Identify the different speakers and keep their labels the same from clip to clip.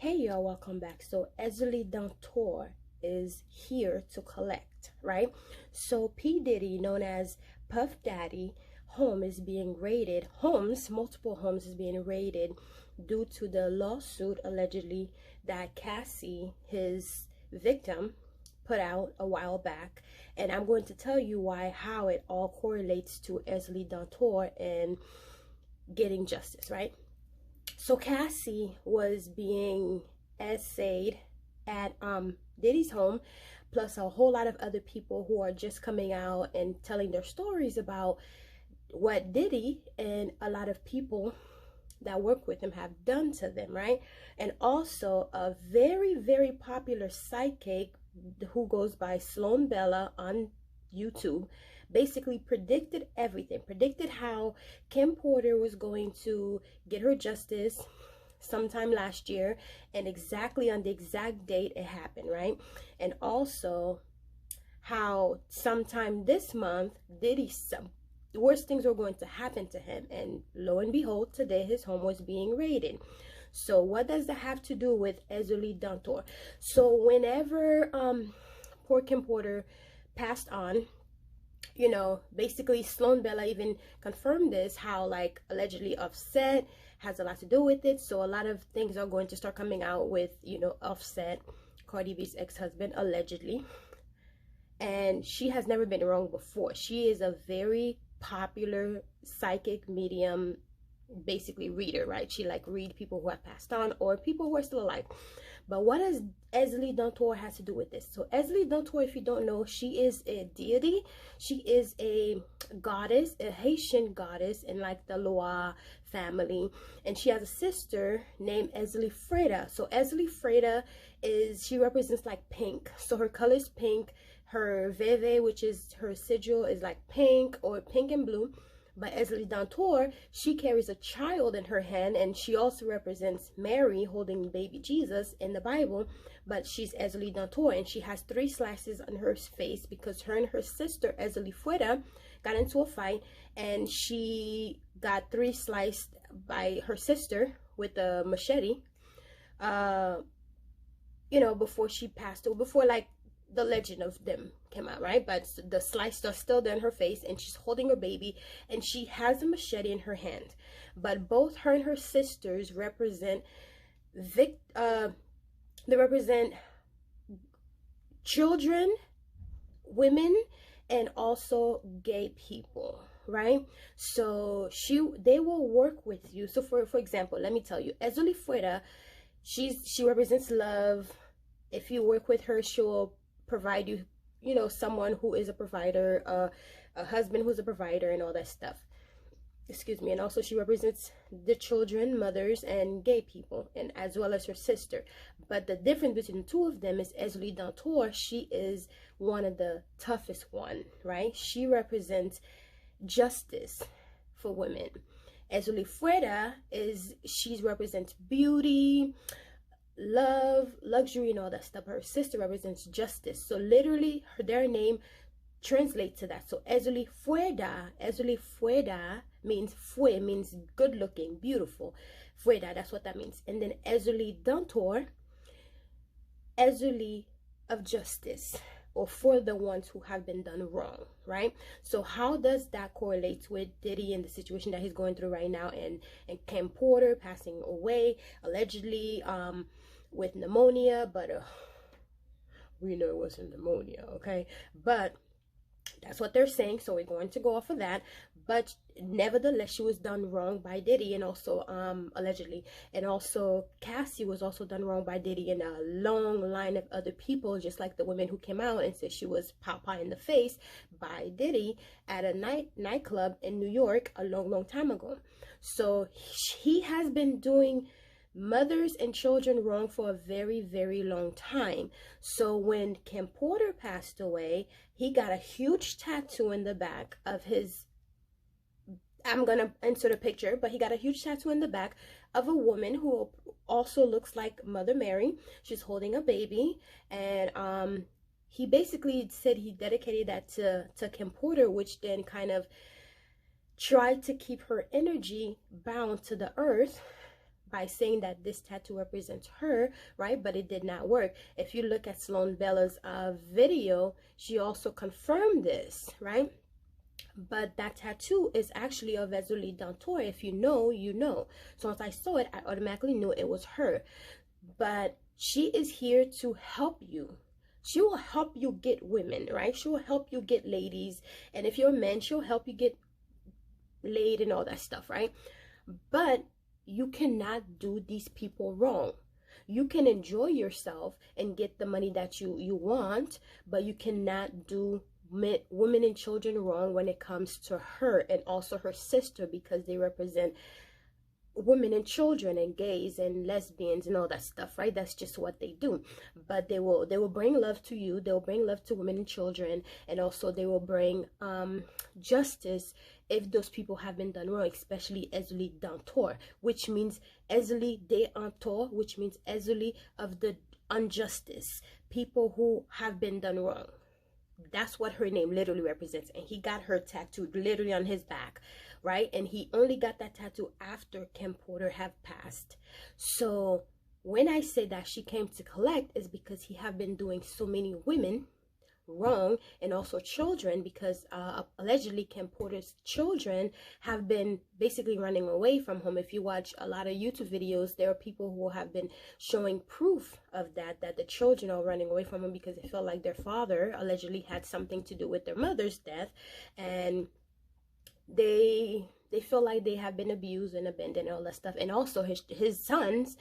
Speaker 1: Hey y'all, welcome back. So Ezeli Dantor is here to collect, right? So P-diddy, known as Puff Daddy, home is being raided. Multiple homes is being raided due to the lawsuit allegedly that Cassie, his victim, put out a while back. And I'm going to tell you how it all correlates to Ezeli Dantor and getting justice, right? So Cassie was being essayed at Diddy's home, plus a whole lot of other people who are just coming out and telling their stories about what Diddy and a lot of people that work with him have done to them, right? And also a very, very popular psychic who goes by Sloan Bella on YouTube basically predicted everything, predicted how Kim Porter was going to get her justice sometime last year, and exactly on the exact date it happened, right? And also how sometime this month the worst things were going to happen to him, and lo and behold, today his home was being raided. So what does that have to do with Ezeli Dantor? So whenever poor Kim Porter passed on, you know, basically Sloan Bella even confirmed this, how like allegedly Offset has a lot to do with it. So a lot of things are going to start coming out with, you know, Offset, Cardi B's ex-husband, allegedly. And she has never been wrong before. She is a very popular psychic medium, basically reader, right? She like read people who have passed on or people who are still alive. But what does Ezeli Dantor has to do with this? So Ezeli Dantor, if you don't know, she is a deity. She is a goddess, a Haitian goddess in like the Loa family. And she has a sister named Ezeli Freda. So Ezeli Freda she represents like pink. So her color is pink. Her veve, which is her sigil, is like pink or pink and blue. But Ezeli Dantor, she carries a child in her hand, and she also represents Mary holding baby Jesus in the Bible. But she's Ezeli Dantor, and she has 3 slices on her face because her and her sister Ezeli Fuera got into a fight, and she got 3 sliced by her sister with a machete. You know, before she passed away, before like the legend of them came out, right? But the slice are still there in her face, and she's holding her baby, and she has a machete in her hand. But both her and her sisters represent they represent children, women, and also gay people, right? So they will work with you. So for example, let me tell you, Ezeli Fuera, she represents love. If you work with her, she'll provide you, you know, someone who is a provider, a husband who's a provider, and all that stuff. Excuse me. And also she represents the children, mothers, and gay people, and as well as her sister. But the difference between the two of them is Ezeli Dantor, she is one of the toughest one, right? She represents justice for women. Ezeli Fuera she represents beauty, love, luxury, and all that stuff. Her sister represents justice. So literally their name translates to that. So Ezeli Fuera means means good looking, beautiful. Fuera, that's what that means. And then Ezeli Dantor, Ezeli of justice, or for the ones who have been done wrong, right? So how does that correlate with Diddy and the situation that he's going through right now, and Kim Porter passing away allegedly with pneumonia? But we know it wasn't pneumonia, okay? But that's what they're saying, so we're going to go off of that. But nevertheless, she was done wrong by Diddy, and also allegedly, and also Cassie was also done wrong by Diddy, and a long line of other people, just like the women who came out and said she was papa in the face by Diddy at a nightclub in New York a long time ago. So he has been doing mothers and children wrong for a very, very long time. So when Kim Porter passed away, he got a huge tattoo in the back of his, I'm gonna insert a picture, but he got a huge tattoo in the back of a woman who also looks like Mother Mary. She's holding a baby, and he basically said he dedicated that to Kim Porter, which then kind of tried to keep her energy bound to the earth by saying that this tattoo represents her, right? But it did not work. If you look at Sloan Bella's video, she also confirmed this, right? But that tattoo is actually of Ezuli Dantor. If you know, you know. So once I saw it, I automatically knew it was her. But she is here to help you. She will help you get women, right? She will help you get ladies. And if you're a man, she'll help you get laid and all that stuff, right? But you cannot do these people wrong. You can enjoy yourself and get the money that you want, but you cannot do women and children wrong when it comes to her and also her sister, because they represent women and children and gays and lesbians and all that stuff, right? That's just what they do. But they will bring love to you, they'll bring love to women and children, and also they will bring justice if those people have been done wrong, especially Ezuli Dantor, which means Ezuli de Antor, which means Ezuli of the injustice, people who have been done wrong. That's what her name literally represents. And he got her tattooed literally on his back, right? And he only got that tattoo after Kim Porter have passed. So when I say that she came to collect, is because he have been doing so many women wrong, and also children, because allegedly Kim Porter's children have been basically running away from home. If you watch a lot of YouTube videos, there are people who have been showing proof of that the children are running away from him because they felt like their father allegedly had something to do with their mother's death, and they feel like they have been abused and abandoned and all that stuff. And also his sons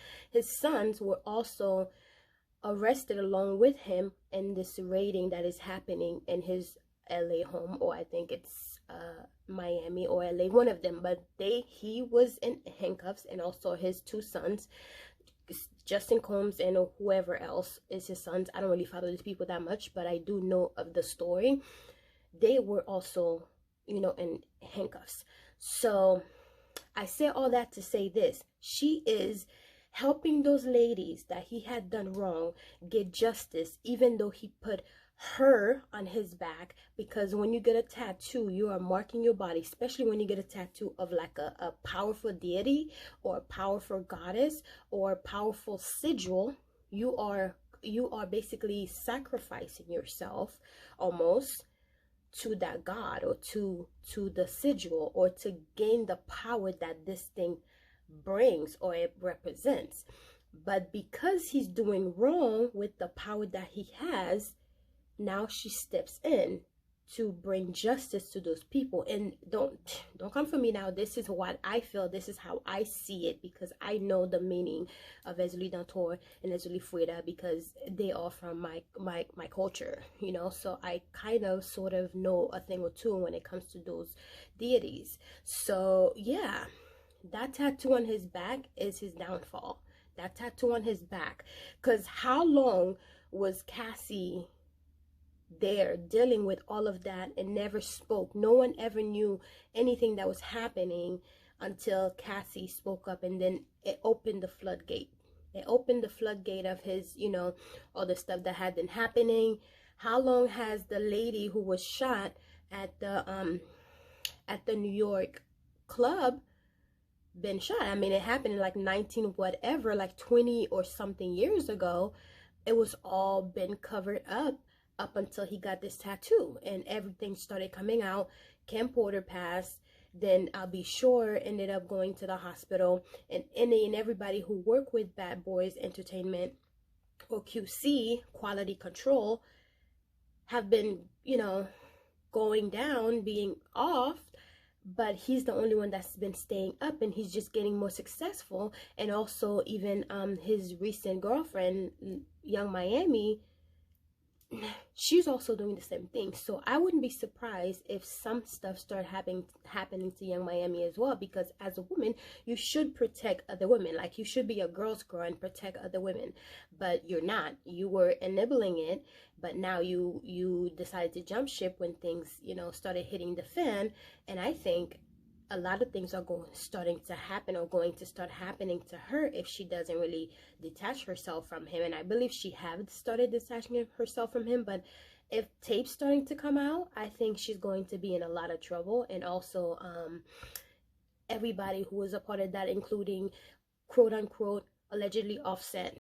Speaker 1: were also arrested along with him in this raiding that is happening in his LA home, or I think it's Miami or LA, one of them. But he was in handcuffs, and also his two sons, Justin Combs and whoever else is his sons. I don't really follow these people that much, but I do know of the story. They were also, you know, in handcuffs. So I say all that to say this: she is helping those ladies that he had done wrong get justice, even though he put her on his back. Because when you get a tattoo, you are marking your body, especially when you get a tattoo of like a powerful deity or a powerful goddess or a powerful sigil. You are basically sacrificing yourself almost to that god, or to the sigil, or to gain the power that this thing brings or it represents. But because he's doing wrong with the power that he has, now she steps in to bring justice to those people. And don't come for me now. This is what I feel. This is how I see it, because I know the meaning of Ezuli Dantor and Ezuli Fuera, because they are from my culture, you know. So I kind of sort of know a thing or two when it comes to those deities. So yeah, that tattoo on his back is his downfall. That tattoo on his back. Because how long was Cassie there dealing with all of that and never spoke? No one ever knew anything that was happening until Cassie spoke up, and then it opened the floodgate. It opened the floodgate of his, you know, all the stuff that had been happening. How long has the lady who was shot at the New York club been shot? I mean, it happened in like 19 whatever, like 20 or something years ago. It was all been covered up until he got this tattoo, and everything started coming out. Kim Porter passed, then I'll Be Sure ended up going to the hospital, and everybody who worked with Bad Boys Entertainment, or QC, Quality Control, have been, you know, going down, being off. But he's the only one that's been staying up, and he's just getting more successful. And also even his recent girlfriend, Young Miami, she's also doing the same thing. So I wouldn't be surprised if some stuff started happening to Young Miami as well, because as a woman, you should protect other women. Like, you should be a girl's girl and protect other women, but you're not. You were enabling it, but now you decided to jump ship when things, you know, started hitting the fan. And I think a lot of things are starting to happen, or going to start happening to her, if she doesn't really detach herself from him. And I believe she has started detaching herself from him, but if tape's starting to come out, I think she's going to be in a lot of trouble. And also everybody who was a part of that, including quote unquote allegedly Offset.